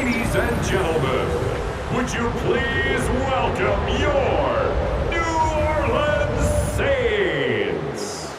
Ladies and gentlemen, would you please welcome your New Orleans Saints?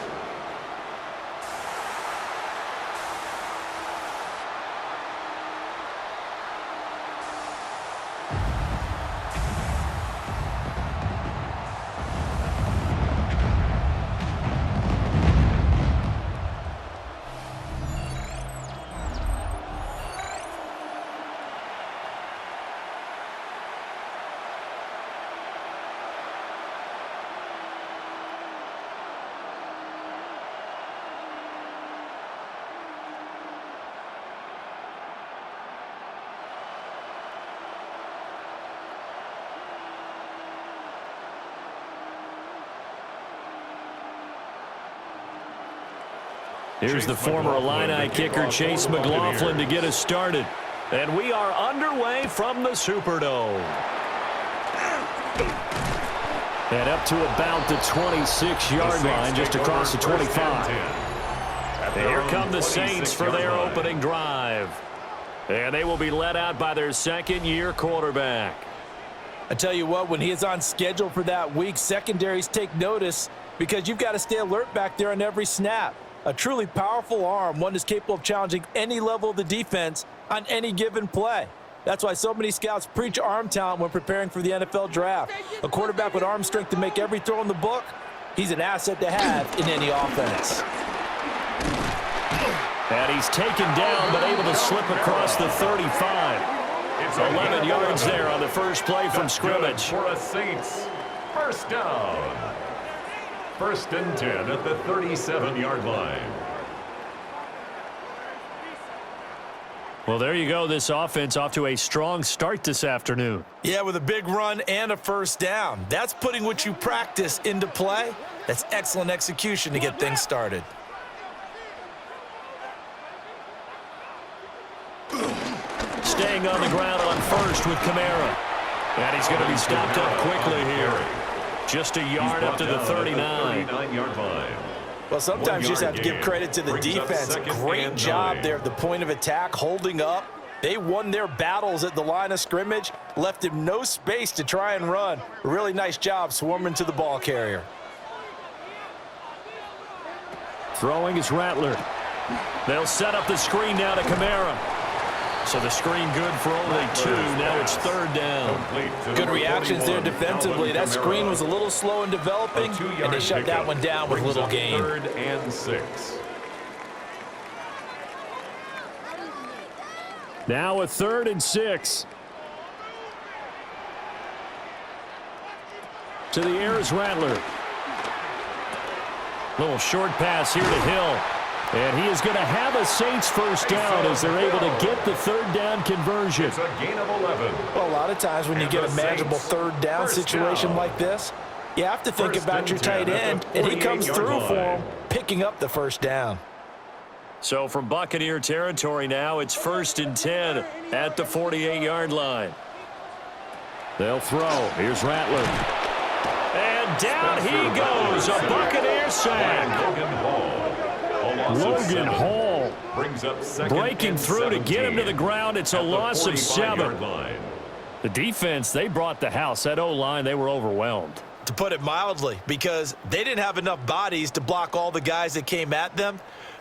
Here's the former Illini kicker, Chase McLaughlin, to get us started. And we are underway from the Superdome. And up to about the 26-yard line, just across the 25. And here come the Saints for their opening drive. And they will be led out by their second-year quarterback. I tell you what, when he is on schedule for that week, secondaries take notice because you've got to stay alert back there on every snap. A truly powerful arm, one that's capable of challenging any level of the defense on any given play. That's why so many scouts preach arm talent when preparing for the NFL draft. A quarterback with arm strength to make every throw in the book, he's an asset to have in any offense. And he's taken down but able to slip across the 35. It's 11 yards there on the first play from scrimmage. For a Saints first down. First and 10 at the 37-yard line. Well, there you go. This offense off to a strong start this afternoon. Yeah, with a big run and a first down. That's putting what you practice into play. That's excellent execution to get things started. Staying on the ground on first with Kamara. And he's going to be stopped up quickly here. Just a yard up to the 39-yard line. Well, sometimes you just have to give credit to the defense. Great job there at the point of attack, holding up. They won their battles at the line of scrimmage, left him no space to try and run. A really nice job swarming to the ball carrier. Throwing is Rattler. They'll set up the screen now to Kamara. So the screen good for only 2. Now it's third down. Good reactions there defensively. That screen was a little slow in developing, and they shut that one down with little gain. Third and 6. Now a 3rd and 6. To the air is Rattler. Little short pass here to Hill. And he is going to have a Saints first down as they're able to get the third down conversion. It's a gain of 11. Well, a lot of times when you get a manageable third down situation like this, you have to think about your tight end, and he comes through for him, picking up the first down. So from Buccaneer territory now, it's 1st and 10 at the 48-yard line. They'll throw. Here's Rattler. And down he goes. A Buccaneer sack. Logan Hall brings up breaking through to get him to the ground. It's a loss of 7. The defense, they brought the house. That O-line, they were overwhelmed. To put it mildly, because they didn't have enough bodies to block all the guys that came at them.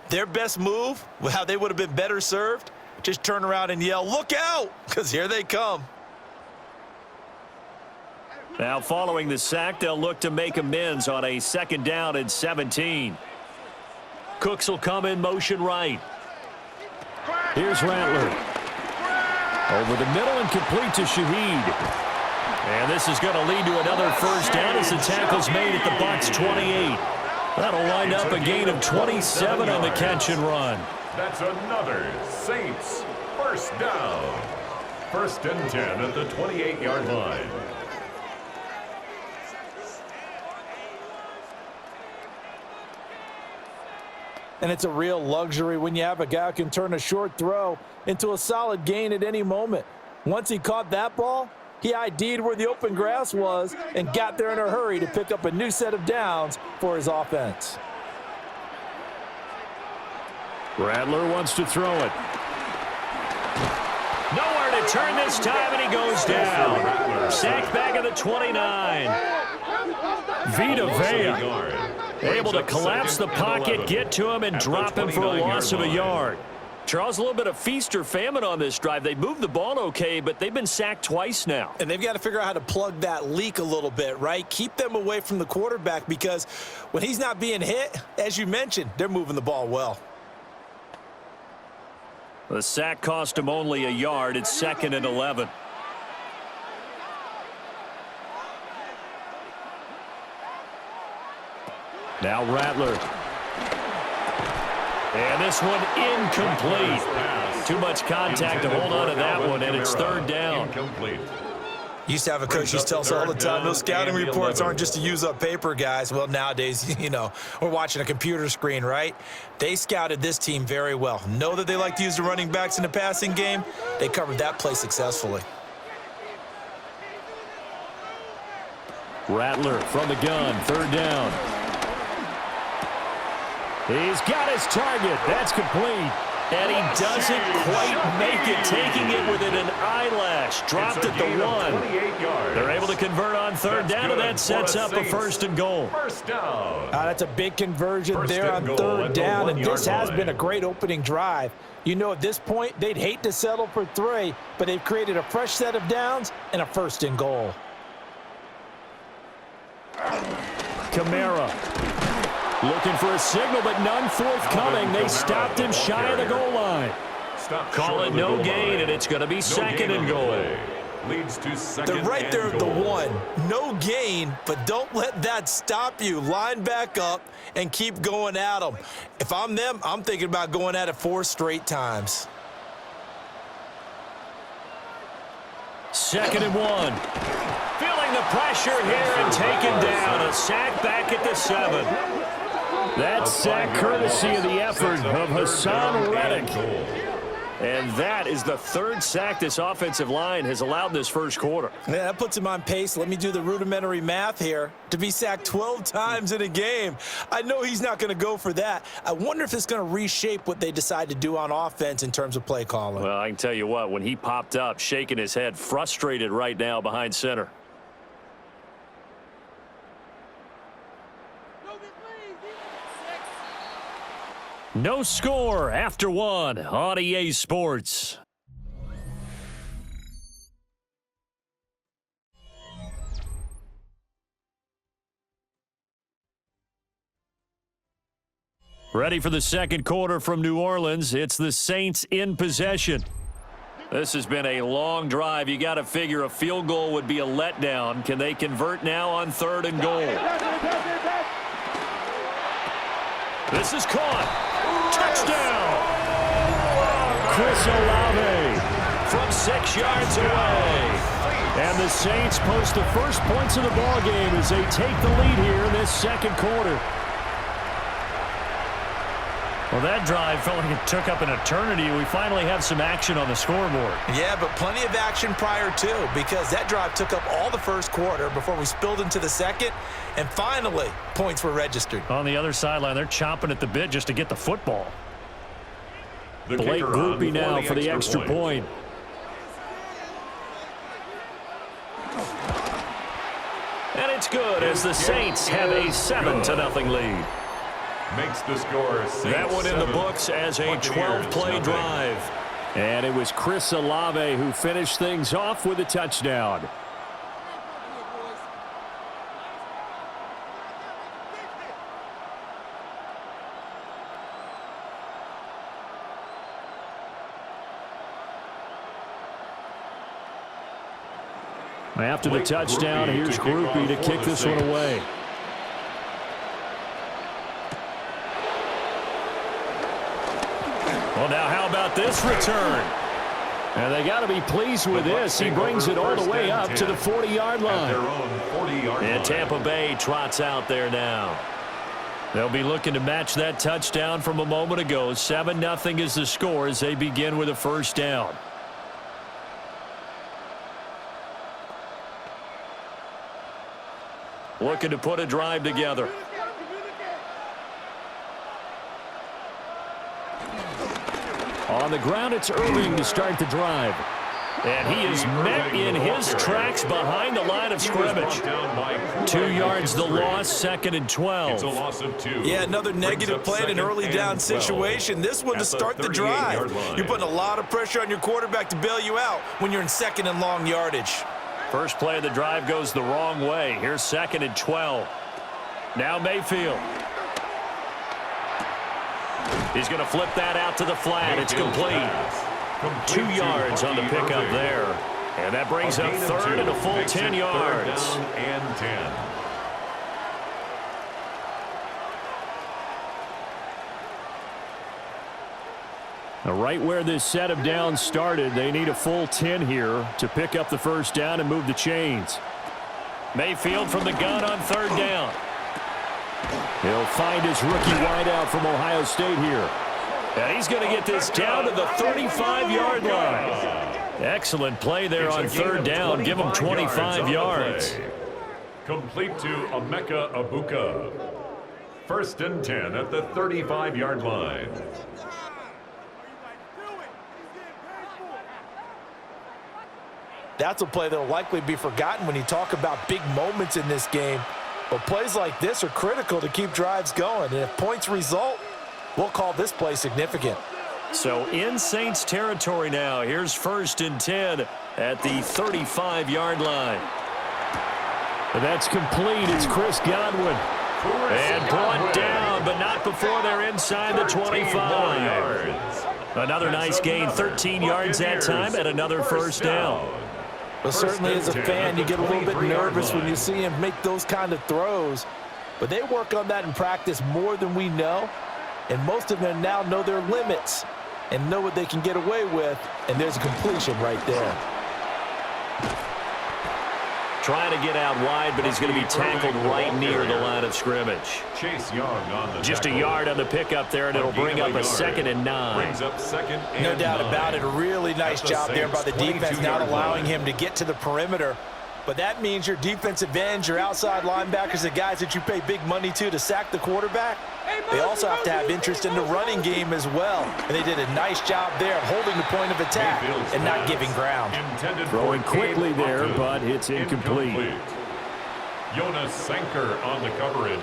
Their best move, how they would have been better served, just turn around and yell, "Look out!" because here they come. Now following the sack, they'll look to make amends on a 2nd down and 17. Cooks will come in motion right. Here's Rattler. Over the middle and complete to Shaheed. And this is going to lead to another first down as the tackle's made at the Bucs 28. That'll wind up a gain of 27 on the catch and run. That's another Saints first down. 1st and 10 at the 28-yard line. And it's a real luxury when you have a guy who can turn a short throw into a solid gain at any moment. Once he caught that ball, he ID'd where the open grass was and got there in a hurry to pick up a new set of downs for his offense. Rattler wants to throw it. Nowhere to turn this time, and he goes down. Sacked back at the 29. Vita Vea able to collapse the pocket, get to him, and drop him for a loss of a yard. Charles, a little bit of feast or famine on this drive. They moved the ball okay, but they've been sacked twice now. And they've got to figure out how to plug that leak a little bit, right? Keep them away from the quarterback, because when he's not being hit, as you mentioned, they're moving the ball well. The sack cost him only a yard. It's 2nd and 11. Now Rattler. And this one incomplete. Too much contact to hold on to that one, and it's 3rd down. Used to have a coach who tells us all the time, those scouting reports aren't just to use up paper, guys. Well, nowadays, you know, we're watching a computer screen, right? They scouted this team very well. Know that they like to use the running backs in the passing game. They covered that play successfully. Rattler from the gun, 3rd down. He's got his target. That's complete. And he doesn't quite make it, taking it within an eyelash. Dropped at the 1. They're able to convert on 3rd down, and that sets up a 1st and goal. First down. That's a big conversion there on 3rd down, and this has been a great opening drive. You know, at this point, they'd hate to settle for 3, but they've created a fresh set of downs and a 1st and goal. Kamara. Looking for a signal, but none forthcoming. They stopped him shy of the goal line. Call it no gain, and it's going to be 2nd and goal. Leads to 2nd. They're right there at the 1. No gain, but don't let that stop you. Line back up and keep going at them. If I'm them, I'm thinking about going at it 4 straight times. 2nd and 1. Feeling the pressure here and taken down. A sack back at the 7. That sack courtesy of the effort of Hassan Reddick. And that is the 3rd sack this offensive line has allowed in this 1st quarter. Yeah, that puts him on pace. Let me do the rudimentary math here. To be sacked 12 times in a game, I know he's not going to go for that. I wonder if it's going to reshape what they decide to do on offense in terms of play calling. Well, I can tell you what, when he popped up, shaking his head, frustrated right now behind center. No score after 1 on EA Sports. Ready for the 2nd quarter from New Orleans. It's the Saints in possession. This has been a long drive. You got to figure a field goal would be a letdown. Can they convert now on 3rd and goal? This is caught. Touchdown! Chris Olave from 6 yards away. And the Saints post the first points of the ball game as they take the lead here in this 2nd quarter. Well, that drive felt like it took up an eternity. We finally have some action on the scoreboard. Yeah, but plenty of action prior to, because that drive took up all the 1st quarter before we spilled into the 2nd, and finally, points were registered. On the other sideline, they're chomping at the bit just to get the football. Blake Groupie now for the extra point. And it's good as the Saints have a 7-0 lead. Makes the score Saints that one in the books as a 12-play drive. And it was Chris Olave who finished things off with a touchdown. After the touchdown, here's Groupie to kick this one away. Well, now how about this return? And they got to be pleased with this. He brings it all the way up to the 40-yard line. And Tampa Bay trots out there now. They'll be looking to match that touchdown from a moment ago. 7-0 is the score as they begin with a 1st down. Looking to put a drive together. On the ground, it's Irving to start the drive. And he is met in his tracks behind the line of scrimmage. 2 yards the loss, 2nd and 12. It's a loss of 2. Yeah, another negative play in an early down situation. This one to start the drive. You're putting a lot of pressure on your quarterback to bail you out when you're in 2nd and long yardage. First play of the drive goes the wrong way. Here's 2nd and 12. Now Mayfield. He's going to flip that out to the flat. It's complete. 2 yards on the pickup there. And that brings up 3rd and a full 10 yards. And 10. Now, right where this set of downs started, they need a full 10 here to pick up the first down and move the chains. Mayfield from the gun on 3rd down. He'll find his rookie wideout from Ohio State here. And he's going to get this down to the 35-yard line. Excellent play there on 3rd down. Give him 25 yards. Complete to Emeka Egbuka. 1st and 10 at the 35-yard line. That's a play that will likely be forgotten when you talk about big moments in this game. But plays like this are critical to keep drives going. And if points result, we'll call this play significant. So in Saints territory now. Here's 1st and 10 at the 35-yard line. And that's complete. It's Chris Godwin. And brought down, but not before they're inside the 25. Another nice gain, 13 yards that time, and another first down. But certainly as a fan, you get a little bit nervous when you see him make those kind of throws. But they work on that in practice more than we know. And most of them now know their limits and know what they can get away with. And there's a completion right there. Trying to get out wide, but he's going to be tackled right near the line of scrimmage. Chase Young on the Just a yard on the pickup there, and it'll bring up a 2nd and 9. Brings up 2nd and No doubt 9. about it. A really nice job there by the defense, not allowing him to get to the perimeter. But that means your defensive ends, your outside linebackers, the guys that you pay big money to sack the quarterback, they also have to have interest in the running game as well. And they did a nice job there of holding the point of attack and not giving ground. Throwing quickly there, but it's incomplete. Jonas Sanker on the coverage.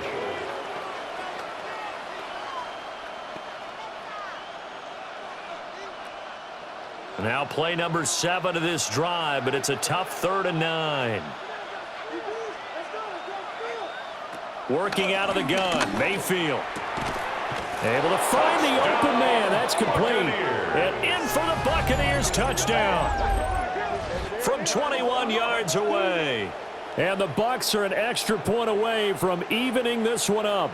Now play number 7 of this drive, but it's a tough 3rd and 9. Working out of the gun, Mayfield. Able to find the open man. That's complete. And in for the Buccaneers touchdown. From 21 yards away. And the Bucs are an extra point away from evening this one up.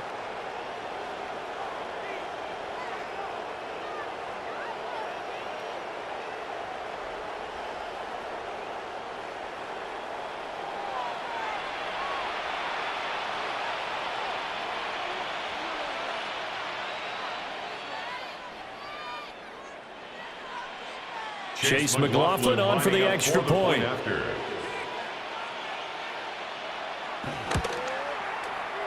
Chase McLaughlin on for the extra point.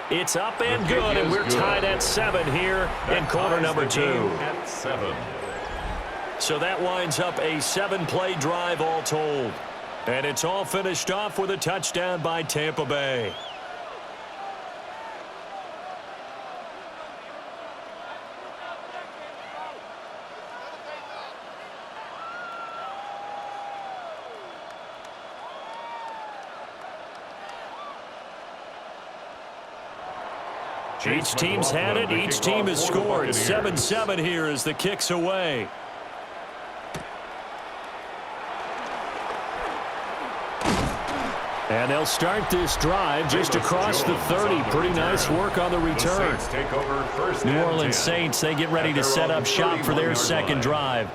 It's up and good, and we're tied at 7 here in quarter number 2. At 7. So that winds up a 7-play drive all told. And it's all finished off with a touchdown by Tampa Bay. Each team's had it. Each team has scored. 7-7 here as the kick's away. And they'll start this drive just across the 30. Pretty nice work on the return. New Orleans Saints, they get ready to set up shop for their second drive.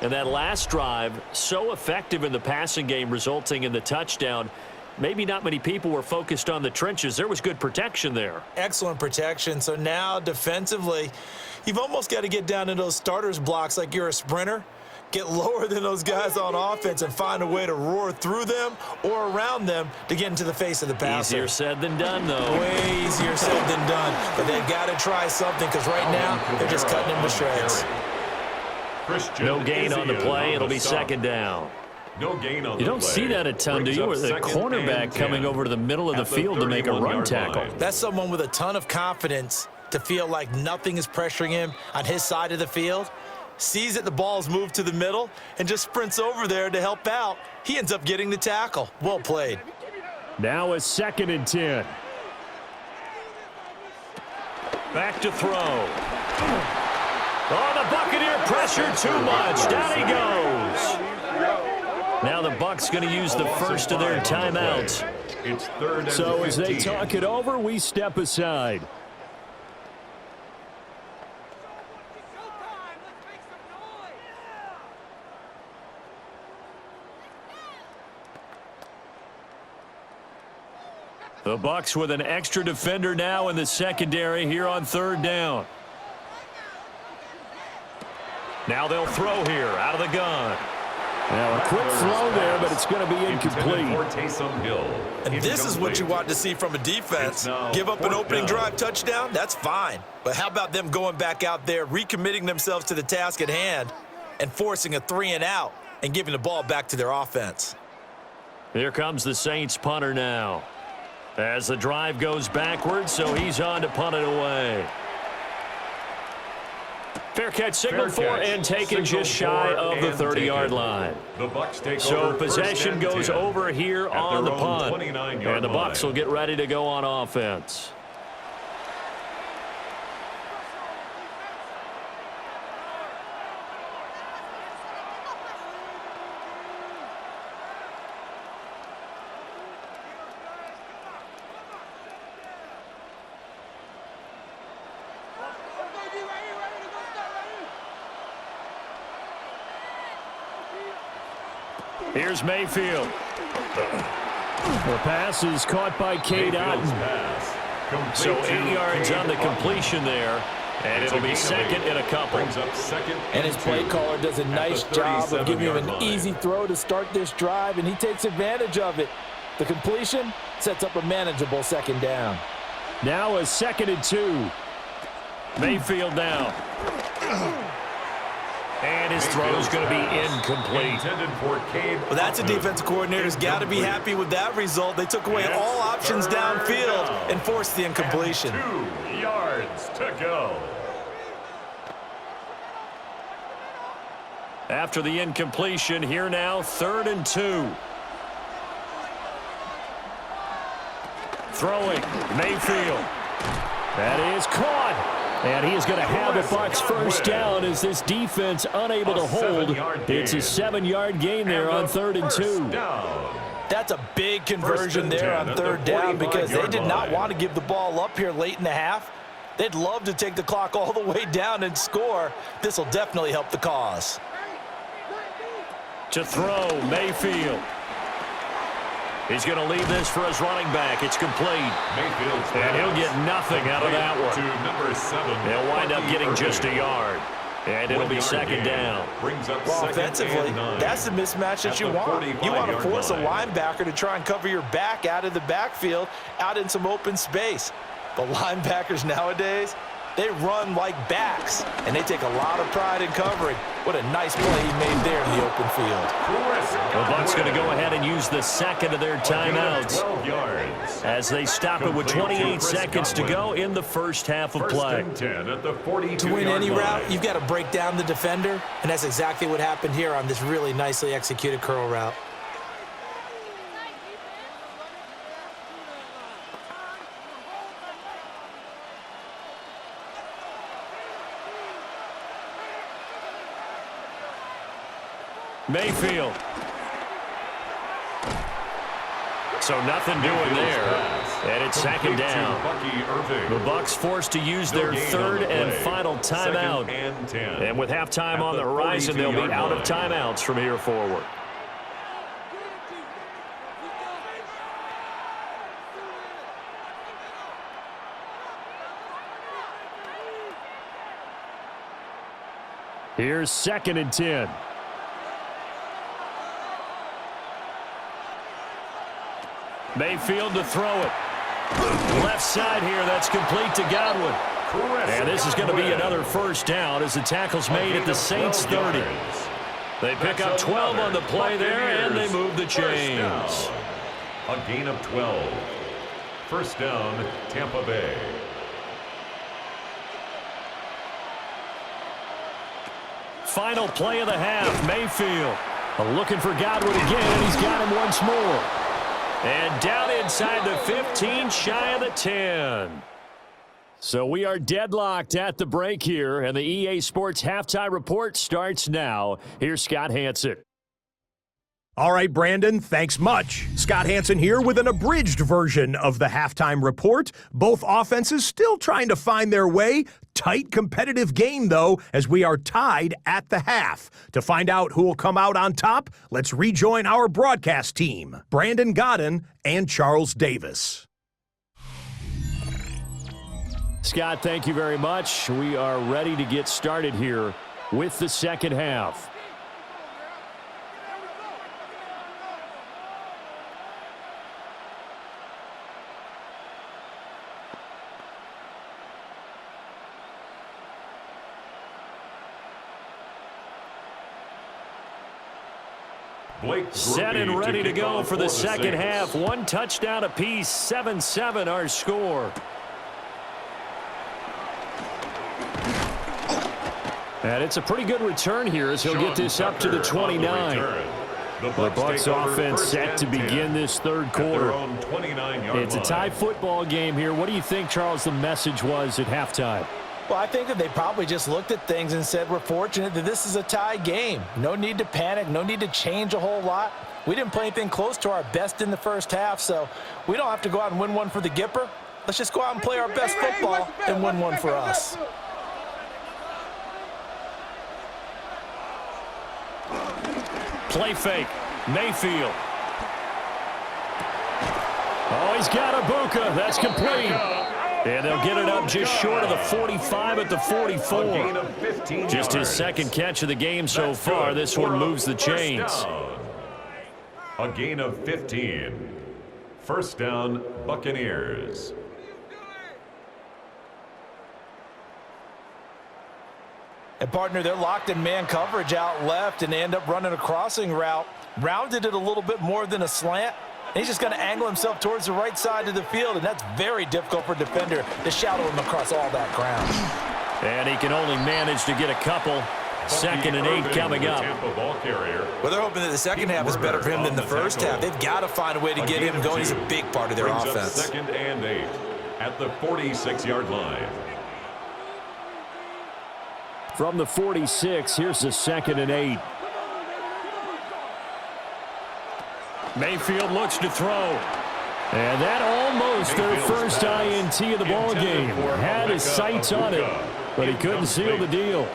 And that last drive, so effective in the passing game, resulting in the touchdown. Maybe not many people were focused on the trenches. There was good protection there. Excellent protection. So now defensively, you've almost got to get down to those starters blocks like you're a sprinter. Get lower than those guys on offense and find a way to roar through them or around them to get into the face of the passer. Easier said than done, though. Way easier said than done. But they've got to try something because right now they're just cutting him to shreds. No gain on the play. It'll be second down. No gain on You don't see that a ton, do you? Where the cornerback coming over to the middle of the field to make a run tackle. That's someone with a ton of confidence to feel like nothing is pressuring him on his side of the field. Sees that the ball's moved to the middle and just sprints over there to help out. He ends up getting the tackle. Well played. Now a 2nd and 10. Back to throw. Oh, the Buccaneer pressure too much. Down he goes. Now the Bucs going to use the first of their timeouts. It's 3rd and 15. So as they talk it over, we step aside. The Bucs with an extra defender now in the secondary here on 3rd down. Now they'll throw here out of the gun. Now a quick throw there, but it's going to be incomplete. And this is what you want to see from a defense. Give up an opening drive touchdown, that's fine. But how about them going back out there, recommitting themselves to the task at hand, and forcing a 3-and-out and giving the ball back to their offense. Here comes the Saints punter now. As the drive goes backwards, so he's on to punt it away. Fair catch signaled for and taken just shy of the 30-yard line. So possession goes over here on the punt. And the Bucs will get ready to go on offense. Here's Mayfield. The pass is caught by Cade Otton. So 8 yards on the completion there. And it'll be 2nd and a couple. And his play caller does a nice job of giving him an easy throw to start this drive, and he takes advantage of it. The completion sets up a manageable 2nd down. Now a 2nd and 2. Mayfield now. And his throw is going to be incomplete. Well, that's a defensive coordinator's got to be happy with that result. They took away all options downfield and forced the incompletion. 2 yards to go. After the incompletion, here now, 3rd and 2. Throwing, Mayfield. That is caught. And he is going to have the Bucs first down as this defense unable to hold. It's a 7-yard gain there on 3rd and 2. That's a big conversion there on 3rd down because they did not want to give the ball up here late in the half. They'd love to take the clock all the way down and score. This will definitely help the cause. To throw, Mayfield. He's going to leave this for his running back. It's complete. And he'll get nothing out of that one. They'll wind up getting just a yard. And it'll be 2nd down. Well, offensively, that's the mismatch that you want. You want to force a linebacker to try and cover your back out of the backfield, out in some open space. The linebackers nowadays, they run like backs, and they take a lot of pride in covering. What a nice play he made there in the open field. The Bucs going to go ahead and use the 2nd of their timeouts as they stop it with 28 seconds to go in the first half of play. To win any route, you've got to break down the defender, and that's exactly what happened here on this really nicely executed curl route. Mayfield. So nothing doing there. And it's 2nd down. The Bucs forced to use their 3rd and final timeout. And with halftime on the horizon, they'll be out of timeouts from here forward. Here's 2nd and 10. Mayfield to throw it. Left side here, that's complete to Godwin. And this is going to be another first down as the tackle's made at the Saints' 30. They pick up 12 on the play there, and they move the chains. A gain of 12. First down, Tampa Bay. Final play of the half, Mayfield. Looking for Godwin again, and he's got him once more. And down inside the 15, shy of the 10. So we are deadlocked at the break here, and the EA Sports Halftime Report starts now. Here's Scott Hansen. All right, Brandon, thanks much. Scott Hansen here with an abridged version of the halftime report. Both offenses still trying to find their way. Tight competitive game, though, as we are tied at the half. To find out who will come out on top, let's rejoin our broadcast team, Brandon Godden and Charles Davis. Scott, thank you very much. We are ready to get started here with the second half. Set and ready to go for the second half. One touchdown apiece, 7-7 our score. And it's a pretty good return here as he'll get this up to the 29. The Bucs offense set to begin this third quarter. It's a tie football game here. What do you think, Charles, the message was at halftime? Well, I think that they probably just looked at things and said, we're fortunate that this is a tie game. No need to panic, no need to change a whole lot. We didn't play anything close to our best in the first half, so we don't have to go out and win one for the Gipper. Let's just go out and play our best football and win one for us. Play fake. Mayfield. Oh, he's got Ibuka. That's complete. And they'll get it up just short of the 45 at the 44. Just his second catch of the game so far. This one moves the chains. A gain of 15. First down, Buccaneers. And, partner, they're locked in man coverage out left, and they end up running a crossing route. Rounded it a little bit more than a slant. And he's just going to angle himself towards the right side of the field, and that's very difficult for a defender to shadow him across all that ground. And he can only manage to get a couple. Second and 8 coming up. Well, they're hoping that the second half is better for him than the first half. They've got to find a way to get him going. He's a big part of their offense. Second and 8 at the 46-yard line. From the 46, here's the second and 8. Mayfield looks to throw. And that almost their first INT of the ball game. Had his sights on it, but he couldn't seal the deal.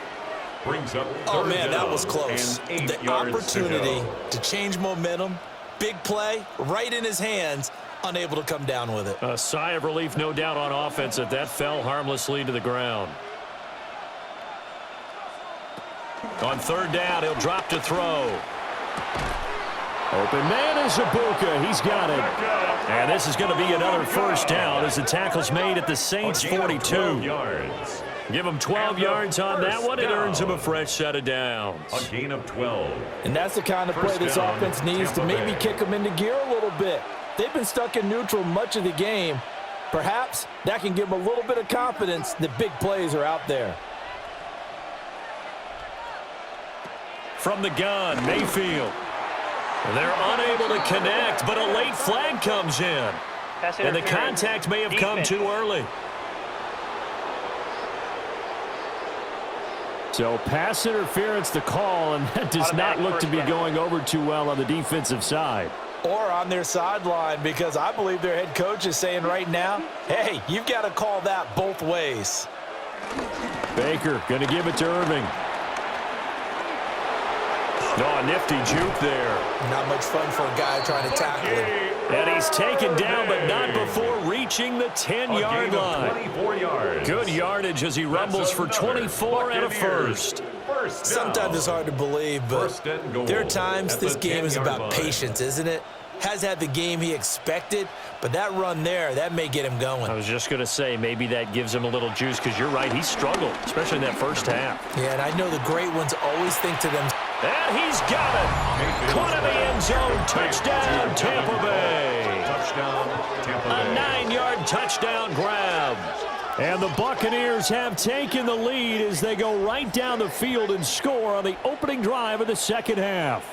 Oh, man, that was close. The opportunity to change momentum, big play, right in his hands, unable to come down with it. A sigh of relief, no doubt, on offense that fell harmlessly to the ground. On third down, he'll drop to throw. Open man is Ibuka. He's got it. And this is going to be another first down as the tackle's made at the Saints' 42. Give him 12 yards on that one. It earns him a fresh set of downs. A gain of 12. And that's the kind of play this offense needs to maybe kick them into gear a little bit. They've been stuck in neutral much of the game. Perhaps that can give them a little bit of confidence that big plays are out there. From the gun, Mayfield. They're unable to connect, but a late flag comes in. And the contact may have come too early. So pass interference the call, and that does not look to be going over too well on the defensive side. Or on their sideline, because I believe their head coach is saying right now, hey, you've got to call that both ways. Baker going to give it to Irving. Oh, a nifty juke there. Not much fun for a guy trying to tackle him. And he's taken down, but not before reaching the 10-yard line. 24 yards. Good yardage as he rumbles for 24 and a first. Sometimes it's hard to believe, but there are times this game is about patience, isn't it? has had the game he expected, but that run there, that may get him going. I was just going to say, maybe that gives him a little juice, because you're right, he struggled, especially in that first half. Yeah, and I know the great ones always think to them. And he's got it. Caught in the end zone. Touchdown, Tampa Bay. A 9-yard touchdown grab. And the Buccaneers have taken the lead as they go right down the field and score on the opening drive of the second half.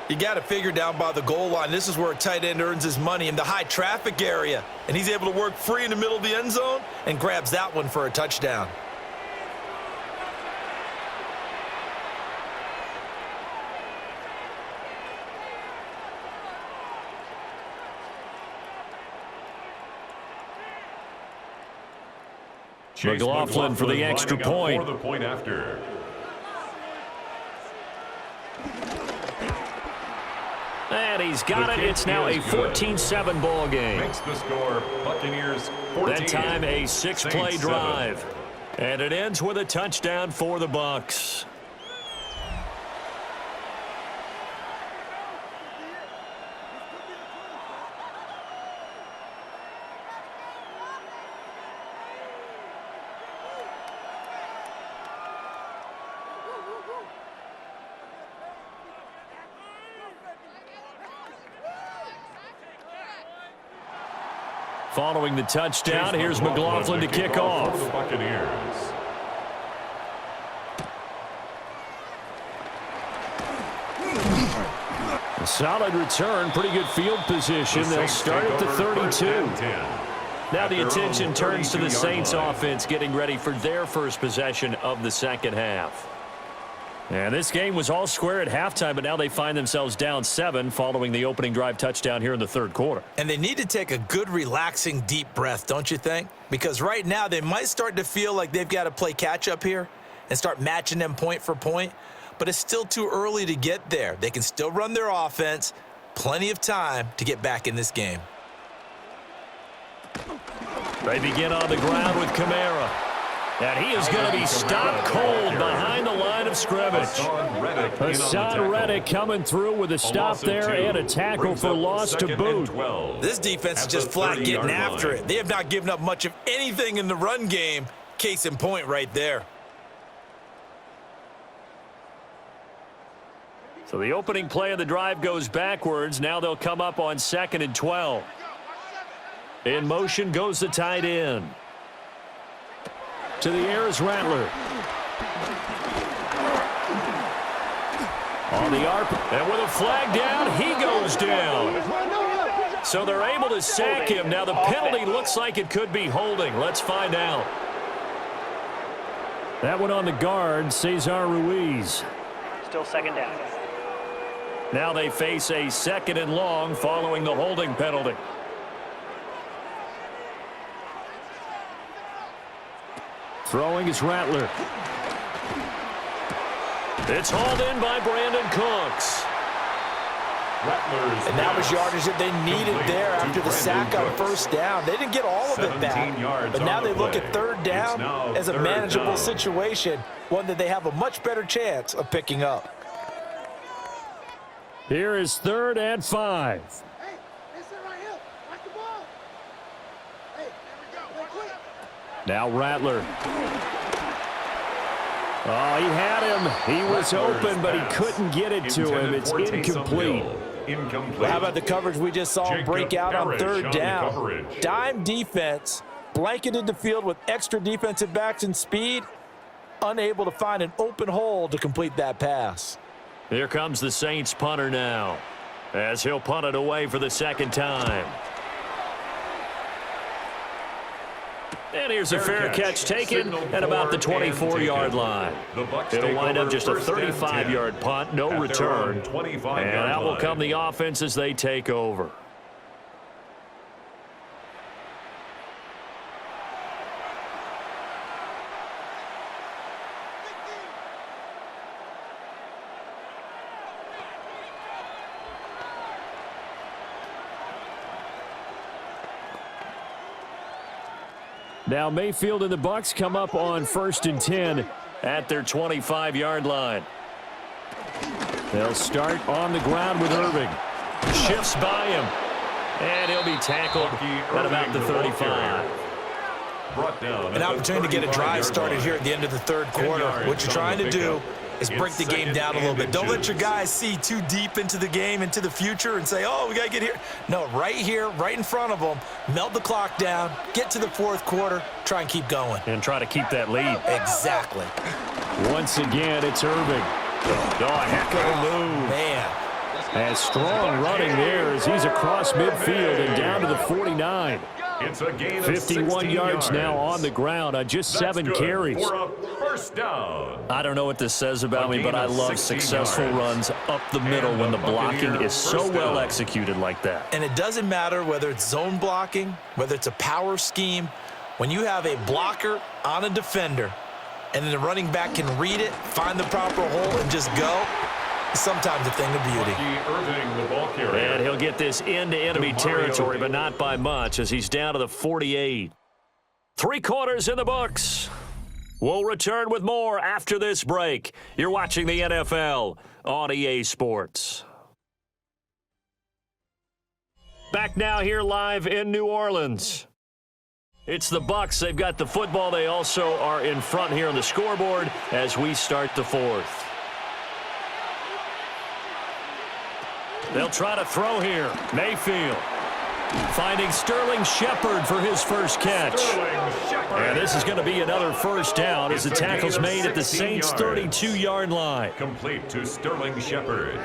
You got to figure down by the goal line. This is where a tight end earns his money, in the high traffic area. And he's able to work free in the middle of the end zone and grabs that one for a touchdown. McLaughlin for the extra point. For the point after. And he's got it. It's now a 14-7 ball game. Makes the score Buccaneers 14. That time a 6-play Saints drive. 7. And it ends with a touchdown for the Bucs. Following the touchdown, here's McLaughlin to kick off. For the Buccaneers. A solid return, pretty good field position. They'll start at the 32. Now the attention turns to the Saints offense getting ready for their first possession of the second half. And this game was all square at halftime, but now they find themselves down 7 following the opening drive touchdown here in the third quarter. And they need to take a good, relaxing, deep breath, don't you think? Because right now they might start to feel like they've got to play catch-up here and start matching them point for point. But it's still too early to get there. They can still run their offense. Plenty of time to get back in this game. They begin on the ground with Kamara. And he is going to be stopped cold behind the line of scrimmage. Hassan Reddick coming through with a stop there and a tackle for loss to boot. This defense is just flat getting after it. They have not given up much of anything in the run game. Case in point right there. So the opening play of the drive goes backwards. Now they'll come up on 2nd and 12. In motion goes the tight end. To the air is Rattler. On the arc, and with a flag down, he goes down. So they're able to sack him. Now the penalty looks like it could be holding. Let's find out. That one on the guard, Cesar Ruiz. Still second down. Now they face a 2nd and long following the holding penalty. Throwing is Rattler. It's hauled in by Brandon Cooks. And that was yardage that they needed there after the sack on first down. They didn't get all of it back, but now they look at third down as a manageable situation, one that they have a much better chance of picking up. Here is 3rd and 5. Now Rattler. Oh, he had him. He was open, but he couldn't get it to him. It's incomplete. Well, how about the coverage we just saw break out on 3rd down? Dime defense, blanketed the field with extra defensive backs and speed, unable to find an open hole to complete that pass. Here comes the Saints punter now, as he'll punt it away for the 2nd time. And here's a fair catch taken at about the 24-yard line. It'll wind up just a 35-yard punt, no return. And out will come the offense as they take over. Now Mayfield and the Bucs come up on 1st and 10 at their 25-yard line. They'll start on the ground with Irving. Shifts by him. And he'll be tackled at about the 35. An opportunity to get a drive started here at the end of the third quarter. What you're trying to do is break the game down a little bit. Don't let your guys see too deep into the game, into the future, and say, oh, we got to get here. No, right here, right in front of them, melt the clock down, get to the fourth quarter, try and keep going. And try to keep that lead. Exactly. Once again, it's Irving. Oh, a heck of a move. Man. As strong running there as he's across midfield and down to the 49. It's a gain of 51 yards now on the ground on just 7 carries. For a first down. I don't know what this says about me, but I love successful runs up the middle when the blocking is so well executed like that. And it doesn't matter whether it's zone blocking, whether it's a power scheme. When you have a blocker on a defender and then the running back can read it, find the proper hole, and just go, sometimes a thing of beauty. Irving, the ball carrier. And he'll get this into enemy territory, but not by much as he's down to the 48. 3 quarters in the books. We'll return with more after this break. You're watching the NFL on EA Sports. Back now here live in New Orleans. It's the Bucs. They've got the football. They also are in front here on the scoreboard as we start the fourth. They'll try to throw here. Mayfield finding Sterling Shepard for his first catch. And this is going to be another first down as the tackle's made at the Saints' 32-yard line. Complete to Sterling Shepard.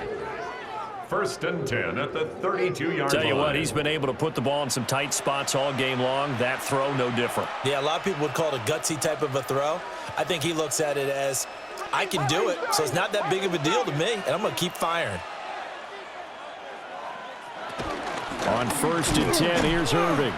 First and 10 at the 32-yard line. Tell you what, he's been able to put the ball in some tight spots all game long. That throw, no different. Yeah, a lot of people would call it a gutsy type of a throw. I think he looks at it as, I can do it, so it's not that big of a deal to me, and I'm going to keep firing. On first and 10, here's Irving.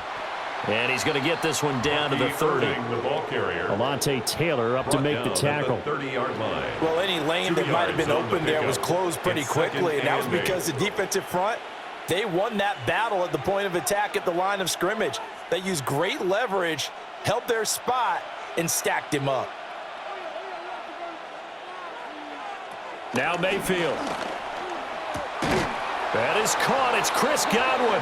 And he's going to get this one down to the 30. The ball carrier. Alontae Taylor up to make the tackle. 30-yard line. Well, any lane that might have been open there was closed pretty quickly, and that was because the defensive front, they won that battle at the point of attack at the line of scrimmage. They used great leverage, held their spot, and stacked him up. Now Mayfield. That is caught. It's Chris Godwin.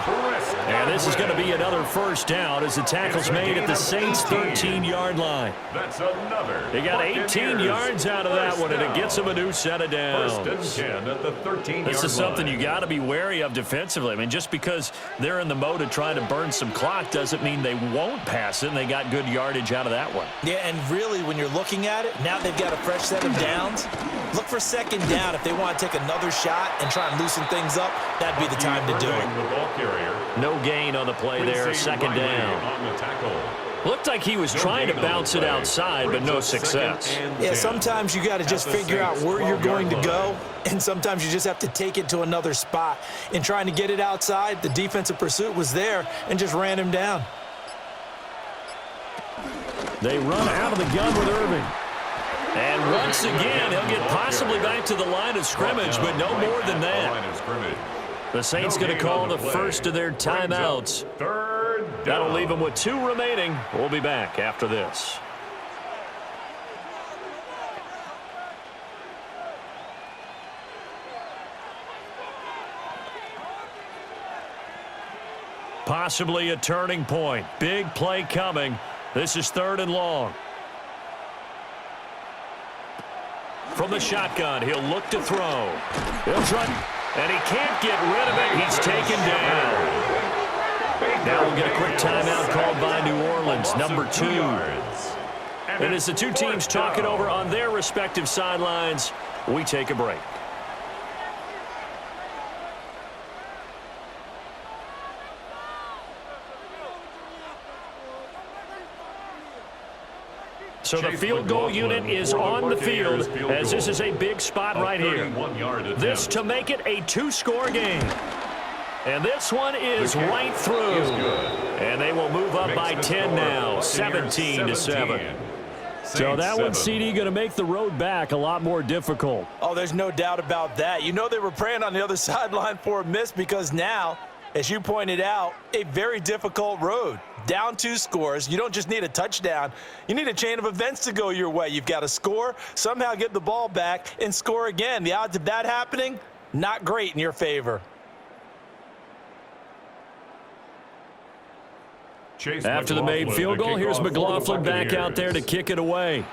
And this is going to be another first down as the tackle's made at the Saints' 13-yard line. That's another. They got 18 yards out of that one, and it gets them a new set of downs. First and 10 at the 13-yard line. This is something you got to be wary of defensively. I mean, just because they're in the mode of trying to burn some clock doesn't mean they won't pass it, and they got good yardage out of that one. Yeah, and really, when you're looking at it, now they've got a fresh set of downs. Look for second down if they want to take another shot and try and loosen things up. That'd be the time to do it. No gain on the play there, second down. Looked like he was trying to bounce it outside, but no success. Yeah, sometimes you got to just figure out where you're going to go, and sometimes you just have to take it to another spot. In trying to get it outside, the defensive pursuit was there and just ran him down. They run out of the gun with Irving. And once again, he'll get possibly back to the line of scrimmage, but no more than that. The Saints going to call the first of their timeouts. That'll leave them with 2 remaining. We'll be back after this. Possibly a turning point. Big play coming. This is 3rd and long. From the shotgun, he'll look to throw. He'll try, and he can't get rid of it. He's taken down. Now we'll get a quick timeout called by New Orleans, number 2. And as the two teams talk it over on their respective sidelines, we take a break. So the field goal unit is on the field as this is a big spot right here. This to make it a 2-score game. And this one is right through. And they will move up by 10 now, 17-7. So that one, CD, going to make the road back a lot more difficult. Oh, there's no doubt about that. You know they were praying on the other sideline for a miss because now, as you pointed out, a very difficult road. Down 2 scores. You don't just need a touchdown. You need a chain of events to go your way. You've got to score, somehow get the ball back, and score again. The odds of that happening, not great in your favor. After the made field goal, here's McLaughlin back out there to kick it away.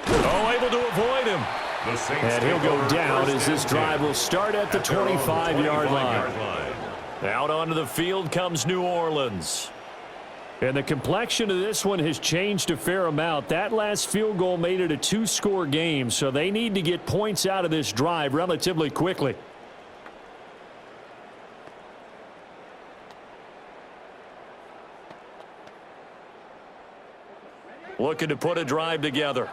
Oh, able to avoid him. And he'll go down as this drive will start at the 25-yard line. Out onto the field comes New Orleans. And the complexion of this one has changed a fair amount. That last field goal made it a two-score game, so they need to get points out of this drive relatively quickly. Looking to put a drive together.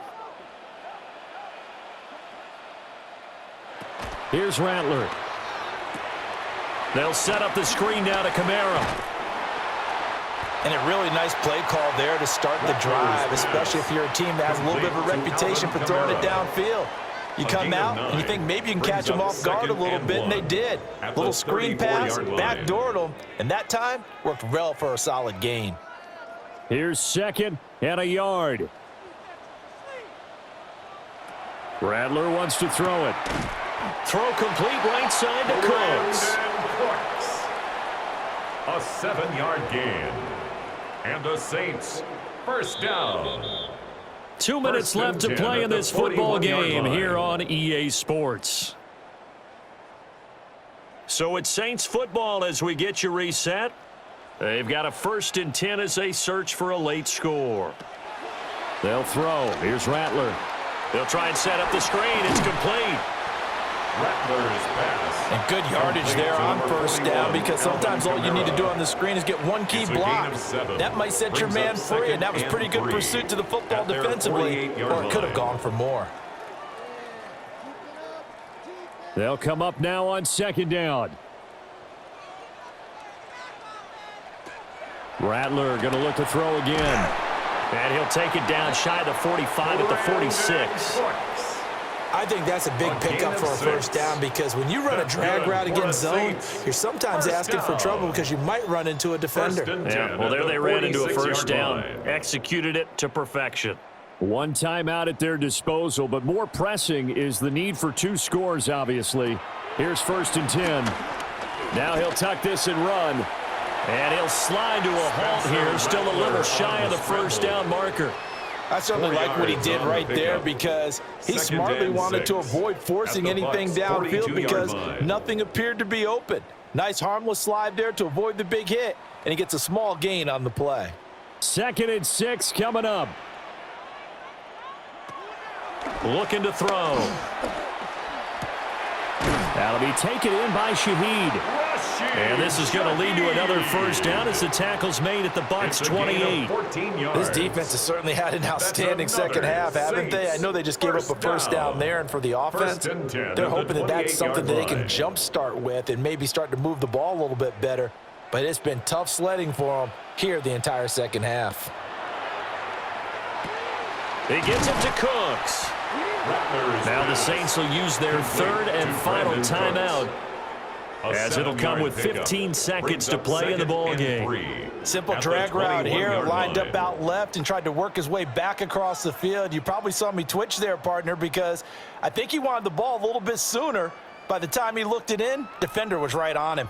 Here's Rattler. They'll set up the screen now to Kamara. And a really nice play call there to start the drive, especially if you're a team that has a little bit of a reputation for throwing it downfield. You come out and you think maybe you can catch them off guard a little bit, and they did. Little screen pass, backdoored them, and that time worked well for a solid gain. Here's 2nd and a yard. Rattler wants to throw it. Throw complete right side to Cooks. A 7-yard gain. And the Saints, first down. 2 minutes left to play in this football game here on EA Sports. So it's Saints football as we get you reset. They've got a 1st and 10 as they search for a late score. They'll throw. Here's Rattler. They'll try and set up the screen. It's complete. Rattler's pass. And good yardage there on 1st down, because sometimes all you need to do on the screen is get one key block. That might set your man free, and that was pretty good pursuit to the football defensively, or it could have gone for more. They'll come up now on 2nd down. Rattler going to look to throw again. And he'll take it down shy of the 45 at the 46. I think that's a big pickup for a 1st down, because when you run a drag route against zone, you're sometimes asking for trouble because you might run into a defender. Yeah, well, there they ran into a 1st down. Executed it to perfection. One timeout at their disposal, but more pressing is the need for 2 scores, obviously. Here's 1st and 10. Now he'll tuck this and run. And he'll slide to a halt here, still a little shy of the 1st down marker. I certainly like what he did right there, because he smartly wanted to avoid forcing anything downfield because nothing appeared to be open. Nice harmless slide there to avoid the big hit, and he gets a small gain on the play. 2nd and 6 coming up. Looking to throw. That'll be taken in by Shaheed. And this is going to lead to another 1st down as the tackle's made at the Bucs 28. This defense has certainly had an outstanding second half, haven't they? I know they just gave up a 1st down there, and for the offense, they're hoping that that's something that they can jumpstart with and maybe start to move the ball a little bit better. But it's been tough sledding for them here the entire second half. He gets it to Cooks. Now the Saints will use their 3rd and final timeout, as it'll come with 15 seconds to play in the ball game. Simple drag route here, lined up out left and tried to work his way back across the field. You probably saw me twitch there, partner, because I think he wanted the ball a little bit sooner. By the time he looked it in, defender was right on him.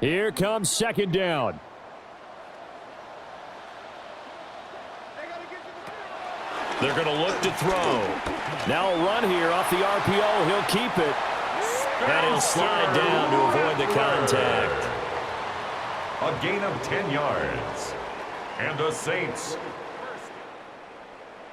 Here comes 2nd down. They're going to look to throw. Now a run here off the RPO. He'll keep it. And he'll slide down to avoid the contact. A gain of 10 yards. And the Saints.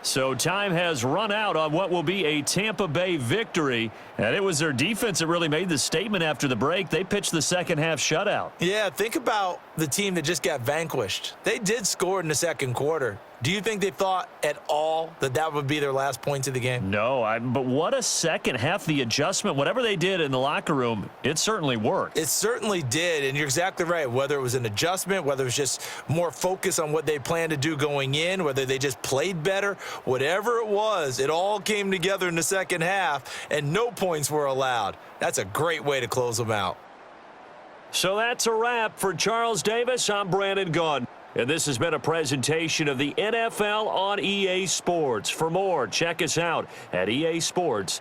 So time has run out on what will be a Tampa Bay victory. And it was their defense that really made the statement after the break. They pitched the second half shutout. Yeah, think about the team that just got vanquished. They did score in the 2nd quarter. Do you think they thought at all that that would be their last points of the game? No, but what a second half. The adjustment, whatever they did in the locker room, it certainly worked. It certainly did, and you're exactly right. Whether it was an adjustment, whether it was just more focus on what they planned to do going in, whether they just played better, whatever it was, it all came together in the second half, and no points were allowed. That's a great way to close them out. So that's a wrap. For Charles Davis, I'm Brandon Gaudin. And this has been a presentation of the NFL on EA Sports. For more, check us out at easports.com.